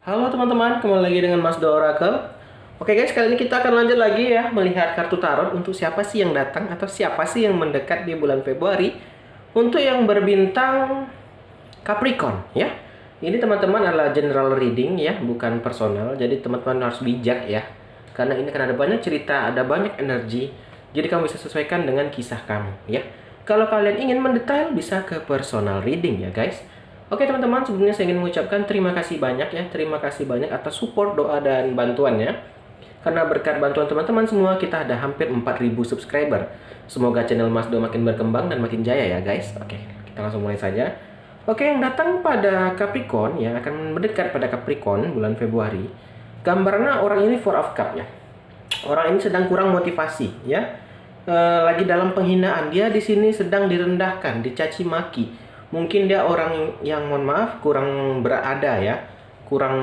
Halo teman-teman, kembali lagi dengan Mas Do Oracle. Oke guys, kali ini kita akan lanjut lagi ya melihat kartu tarot untuk siapa sih yang datang atau siapa sih yang mendekat di bulan Februari untuk yang berbintang Capricorn ya. Ini teman-teman adalah general reading ya, bukan personal. Jadi teman-teman harus bijak ya. Karena ini kan ada banyak cerita, ada banyak energi. Jadi kamu bisa sesuaikan dengan kisah kamu ya. Kalau kalian ingin mendetail bisa ke personal reading ya guys. Oke teman-teman, sebelumnya saya ingin mengucapkan terima kasih banyak ya. Terima kasih banyak atas support, doa, dan bantuannya. Karena berkat bantuan teman-teman semua, kita ada hampir 4.000 subscriber. Semoga channel Mas Do makin berkembang dan makin jaya ya guys. Oke, kita langsung mulai saja. Oke, yang datang pada Capricorn, yang akan mendekat pada Capricorn bulan Februari. Gambarnya orang ini Four of Cup ya. Orang ini sedang kurang motivasi ya. Lagi dalam penghinaan. Dia di sini sedang direndahkan, dicaci maki. Mungkin dia orang yang mohon maaf kurang berada ya, kurang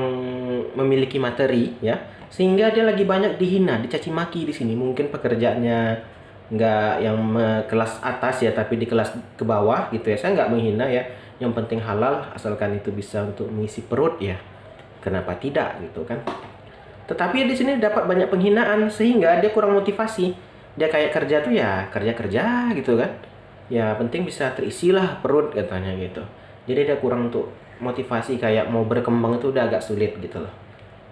memiliki materi ya, sehingga dia lagi banyak dihina, dicaci maki di sini. Mungkin pekerjaannya nggak yang kelas atas ya, tapi di kelas ke bawah gitu ya. Saya nggak menghina ya, yang penting halal asalkan itu bisa untuk mengisi perut ya. Kenapa tidak gitu kan? Tetapi di sini dapat banyak penghinaan sehingga dia kurang motivasi. Dia kayak kerja tuh ya kerja-kerja gitu kan. Ya penting bisa terisilah perut katanya gitu. Jadi dia kurang untuk motivasi, kayak mau berkembang itu udah agak sulit gitu loh.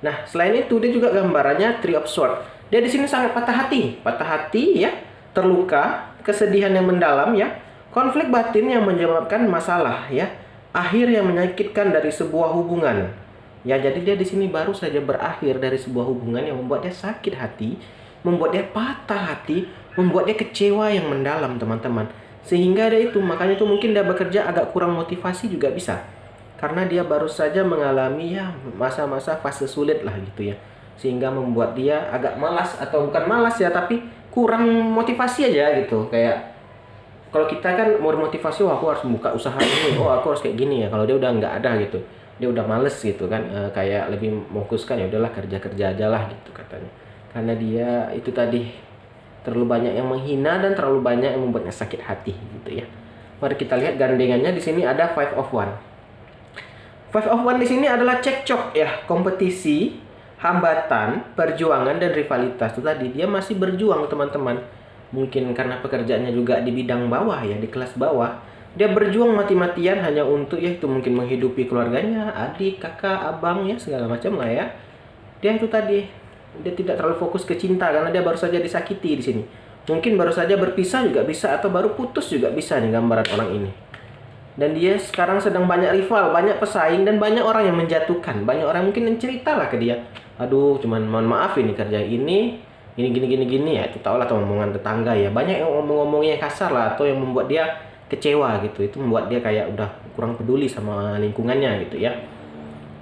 Nah, selain itu dia juga gambarannya Three of Swords. Dia di sini sangat patah hati ya, terluka, kesedihan yang mendalam ya, konflik batin yang menyebabkan masalah ya, akhir yang menyakitkan dari sebuah hubungan. Ya, jadi dia di sini baru saja berakhir dari sebuah hubungan yang membuat dia sakit hati, membuat dia patah hati, membuat dia kecewa yang mendalam, teman-teman. Sehingga dia itu, makanya itu mungkin dia bekerja agak kurang motivasi juga bisa. Karena dia baru saja mengalami ya masa-masa fase sulit lah gitu ya. Sehingga membuat dia agak malas, atau bukan malas ya, tapi kurang motivasi aja gitu. Kayak kalau kita kan mau motivasi, oh aku harus buka usaha ini, oh aku harus kayak gini ya. Kalau dia udah nggak ada gitu, dia udah males gitu kan, kayak lebih fokuskan ya udahlah kerja-kerja aja lah gitu katanya. Karena dia itu tadi terlalu banyak yang menghina dan terlalu banyak yang membuatnya sakit hati gitu ya. Mari kita lihat gandengannya. Di sini ada Five of One. Five of One di sini adalah cekcok ya, kompetisi, hambatan, perjuangan, dan rivalitas. Itu tadi dia masih berjuang teman-teman. Mungkin karena pekerjaannya juga di bidang bawah ya, di kelas bawah. Dia berjuang mati-matian hanya untuk ya itu mungkin menghidupi keluarganya, adik, kakak, abang ya segala macam lah ya. Dia itu tadi, dia tidak terlalu fokus ke cinta karena dia baru saja disakiti di sini. Mungkin baru saja berpisah juga bisa, atau baru putus juga bisa nih gambaran orang ini. Dan dia sekarang sedang banyak rival, banyak pesaing, dan banyak orang yang menjatuhkan. Banyak orang mungkin yang cerita lah ke dia. Aduh, cuman mohon maaf ini kerja ini gini ya. Itu tau lah omongan tetangga ya. Banyak yang ngomong-ngomongnya kasar lah, atau yang membuat dia kecewa gitu. Itu membuat dia kayak udah kurang peduli sama lingkungannya gitu ya.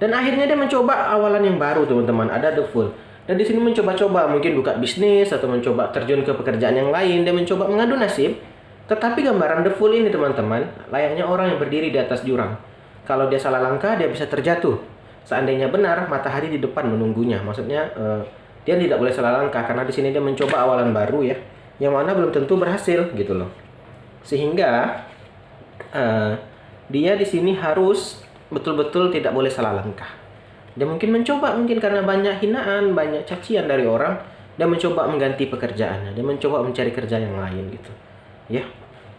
Dan akhirnya dia mencoba awalan yang baru teman-teman. Ada The Fool. Dan di sini mencoba-coba mungkin buka bisnis atau mencoba terjun ke pekerjaan yang lain. Dia mencoba mengadu nasib. Tetapi gambaran The Fool ini teman-teman, layaknya orang yang berdiri di atas jurang. Kalau dia salah langkah, dia bisa terjatuh. Seandainya benar, matahari di depan menunggunya. Maksudnya dia tidak boleh salah langkah karena di sini dia mencoba awalan baru ya, yang mana belum tentu berhasil gitu loh. Sehingga dia di sini harus betul-betul tidak boleh salah langkah. Dia mungkin mencoba, mungkin karena banyak hinaan, banyak cacian dari orang, dia mencoba mengganti pekerjaannya, dia mencoba mencari kerja yang lain gitu ya.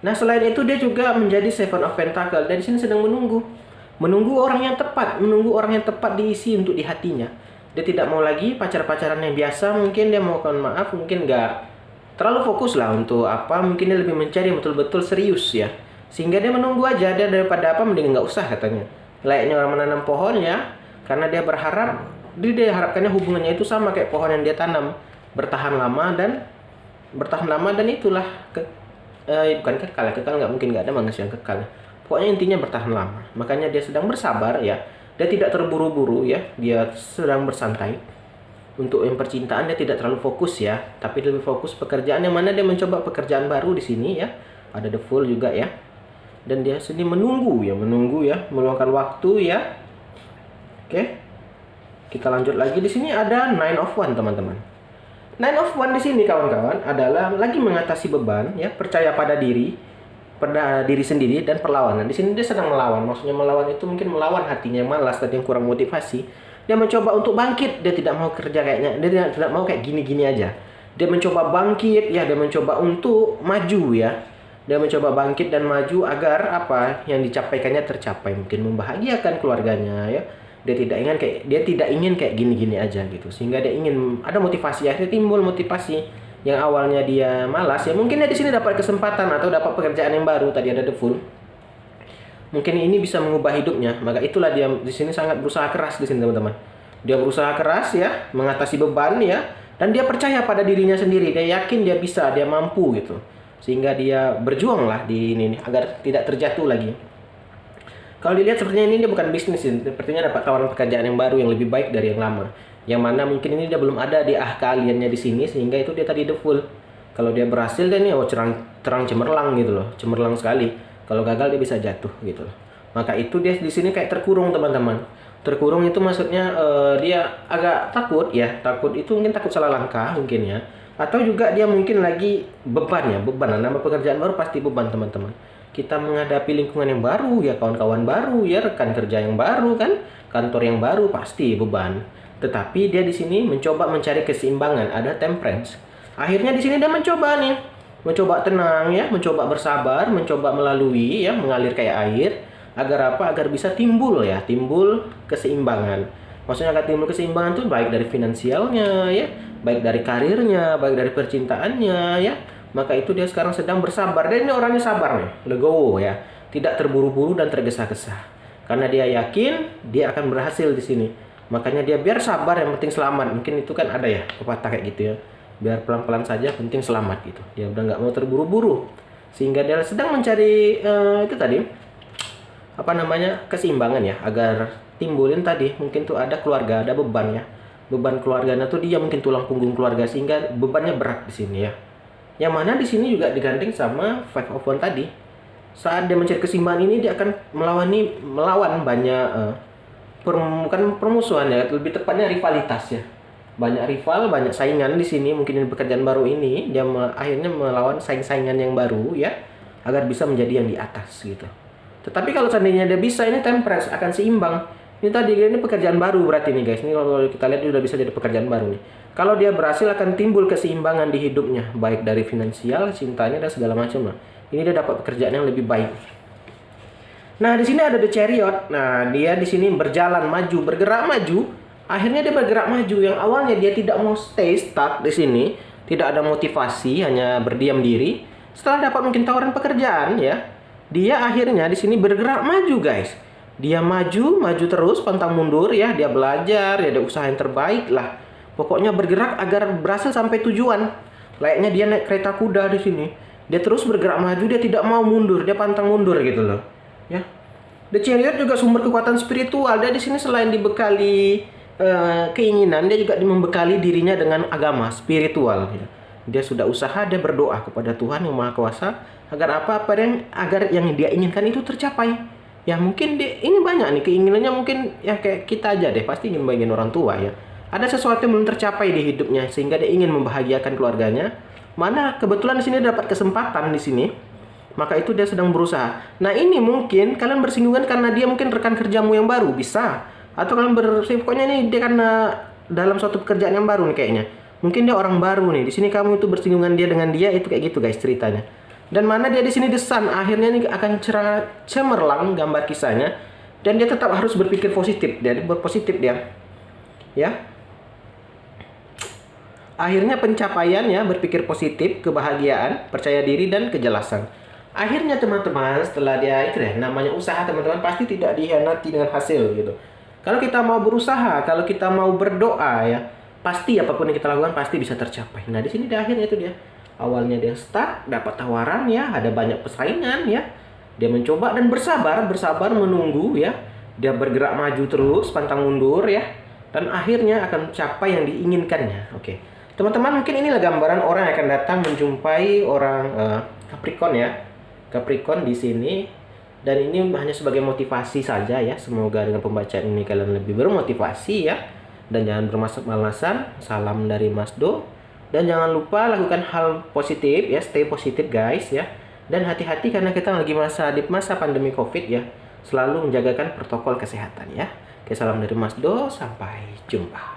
Nah, selain itu dia juga menjadi Seven of Pentacle. Dan di sini sedang menunggu orang yang tepat, menunggu orang yang tepat diisi untuk di hatinya. Dia tidak mau lagi pacar-pacaran yang biasa. Mungkin dia mau maaf, mungkin nggak terlalu fokus lah untuk apa, mungkin dia lebih mencari yang betul-betul serius ya. Sehingga dia menunggu aja, dia daripada apa mending nggak usah katanya. Layaknya orang menanam pohon ya, karena dia berharap, dia harapkannya hubungannya itu sama kayak pohon yang dia tanam, bertahan lama dan itulah bukan kekal nggak mungkin, nggak ada manusia yang kekal. Pokoknya intinya bertahan lama. Makanya dia sedang bersabar ya. Dia tidak terburu-buru ya. Dia sedang bersantai. Untuk yang percintaan dia tidak terlalu fokus ya, tapi lebih fokus pekerjaan, yang mana dia mencoba pekerjaan baru di sini ya. Ada The Fool juga ya. Dan dia sendiri menunggu ya, meluangkan waktu ya. Oke. Kita lanjut lagi. Di sini ada Nine of One teman-teman. Nine of One di sini kawan-kawan adalah lagi mengatasi beban ya, percaya pada diri sendiri, dan perlawanan. Di sini dia sedang melawan. Maksudnya melawan itu mungkin melawan hatinya yang malas tadi, yang kurang motivasi. Dia mencoba untuk bangkit, dia tidak mau kerja kayaknya, dia tidak mau kayak gini-gini aja. Dia mencoba bangkit, ya, dia mencoba untuk maju ya. Dia mencoba bangkit dan maju agar apa yang dicapaikannya tercapai, mungkin membahagiakan keluarganya ya. Dia tidak ingin kayak gini-gini aja gitu. Sehingga dia ingin ada motivasi, akhirnya timbul motivasi. Yang awalnya dia malas ya, mungkin dia di sini dapat kesempatan atau dapat pekerjaan yang baru. Tadi ada The Fool. Mungkin ini bisa mengubah hidupnya. Maka itulah dia di sini sangat berusaha keras di sini, teman-teman. Dia berusaha keras ya, mengatasi beban ya, dan dia percaya pada dirinya sendiri. Dia yakin dia bisa, dia mampu gitu. Sehingga dia berjuang lah di ini agar tidak terjatuh lagi. Kalau dilihat sepertinya ini dia bukan bisnis, sepertinya dapat tawaran pekerjaan yang baru yang lebih baik dari yang lama. Yang mana mungkin ini dia belum ada di keahliannya di sini, sehingga itu dia tadi The Fool. Kalau dia berhasil dan ini terang cemerlang gitu loh, cemerlang sekali. Kalau gagal dia bisa jatuh gitu loh. Maka itu dia di sini kayak terkurung, teman-teman. Terkurung itu maksudnya dia agak takut ya, takut itu mungkin takut salah langkah mungkin ya. Atau juga dia mungkin lagi beban ya, beban. Nama pekerjaan baru pasti beban, teman-teman. Kita menghadapi lingkungan yang baru ya, kawan-kawan baru ya, rekan kerja yang baru kan, kantor yang baru pasti beban. Tetapi dia di sini mencoba mencari keseimbangan, ada temperance. Akhirnya di sini dia mencoba nih, mencoba tenang ya, mencoba bersabar, mencoba melalui ya, mengalir kayak air, agar apa? Agar bisa timbul ya, timbul keseimbangan. Maksudnya agar timbul keseimbangan tuh baik dari finansialnya ya, baik dari karirnya, baik dari percintaannya ya. Maka itu dia sekarang sedang bersabar. Dan ini orangnya sabar nih, legowo ya, tidak terburu-buru dan tergesa-gesa. Karena dia yakin dia akan berhasil di sini. Makanya dia biar sabar, yang penting selamat. Mungkin itu kan ada ya pepatah kayak gitu ya. Biar pelan-pelan saja, penting selamat gitu. Dia udah nggak mau terburu-buru. Sehingga dia sedang mencari itu tadi apa namanya, keseimbangan ya, agar timbulin tadi mungkin tuh ada keluarga, ada beban ya. Beban keluarganya tuh dia mungkin tulang punggung keluarga, sehingga bebannya berat di sini ya. Yang mana di sini juga digandeng sama Five of Wands tadi. Saat dia mencari keseimbangan ini, dia akan melawan banyak bukan permusuhan ya, lebih tepatnya rivalitas ya. Banyak rival, banyak saingan di sini. Mungkin di pekerjaan baru ini dia akhirnya melawan saing-saingan yang baru ya, agar bisa menjadi yang di atas gitu. Tetapi kalau seandainya dia bisa, ini temperance, akan seimbang. Ini tadi ini pekerjaan baru berarti nih guys. Ini kalau kita lihat sudah bisa jadi pekerjaan baru nih. Kalau dia berhasil akan timbul keseimbangan di hidupnya, baik dari finansial, cintanya dan segala macam lah. Ini dia dapat pekerjaan yang lebih baik. Nah, di sini ada The Chariot. Nah, dia di sini berjalan maju, bergerak maju. Akhirnya dia bergerak maju. Yang awalnya dia tidak mau stay stuck di sini, tidak ada motivasi, hanya berdiam diri. Setelah dapat mungkin tawaran pekerjaan ya, dia akhirnya di sini bergerak maju, guys. Dia maju terus, pantang mundur ya. Dia belajar, dia ada usaha yang terbaik lah. Pokoknya bergerak agar berhasil sampai tujuan. Layaknya dia naik kereta kuda di sini. Dia terus bergerak maju, dia tidak mau mundur, dia pantang mundur gitu loh. Ya. The Chariot juga sumber kekuatan spiritual. Dia di sini selain dibekali keinginan, dia juga membekali dirinya dengan agama spiritual. Ya. Dia sudah usaha, dia berdoa kepada Tuhan yang Maha Kuasa agar agar yang dia inginkan itu tercapai. Ya mungkin ini banyak nih keinginannya, mungkin ya kayak kita aja deh, pasti ingin bagian orang tua ya. Ada sesuatu yang belum tercapai di hidupnya sehingga dia ingin membahagiakan keluarganya. Mana kebetulan di sini dapat kesempatan di sini. Maka itu dia sedang berusaha. Nah, ini mungkin kalian bersinggungan karena dia mungkin rekan kerjamu yang baru, bisa. Atau kalian pokoknya ini dia karena dalam suatu pekerjaan yang baru nih kayaknya. Mungkin dia orang baru nih. Di sini kamu itu bersinggungan dia dengan dia, itu kayak gitu guys ceritanya. Dan mana dia di sini The Sun, akhirnya ini akan cemerlang gambar kisahnya. Dan dia tetap harus berpikir positif, dia berpositif dia. Ya. Akhirnya pencapaian ya, berpikir positif, kebahagiaan, percaya diri dan kejelasan. Akhirnya teman-teman, setelah dia itu deh, namanya usaha teman-teman pasti tidak dihianati dengan hasil gitu. Kalau kita mau berusaha, kalau kita mau berdoa ya, pasti apapun yang kita lakukan pasti bisa tercapai. Nah, di sini di akhirnya itu dia. Awalnya dia start, dapat tawaran ya, ada banyak persaingan ya. Dia mencoba dan bersabar menunggu ya. Dia bergerak maju terus, pantang mundur ya. Dan akhirnya akan mencapai yang diinginkannya. Oke. Teman-teman, mungkin inilah gambaran orang yang akan datang menjumpai orang Capricorn ya. Capricorn di sini. Dan ini hanya sebagai motivasi saja ya. Semoga dengan pembacaan ini kalian lebih bermotivasi ya. Dan jangan bermalas-malasan. Salam dari Mas Do. Dan jangan lupa lakukan hal positif ya. Stay positif guys ya. Dan hati-hati karena kita lagi di masa pandemi COVID ya. Selalu menjagakan protokol kesehatan ya. Oke, salam dari Mas Do, sampai jumpa.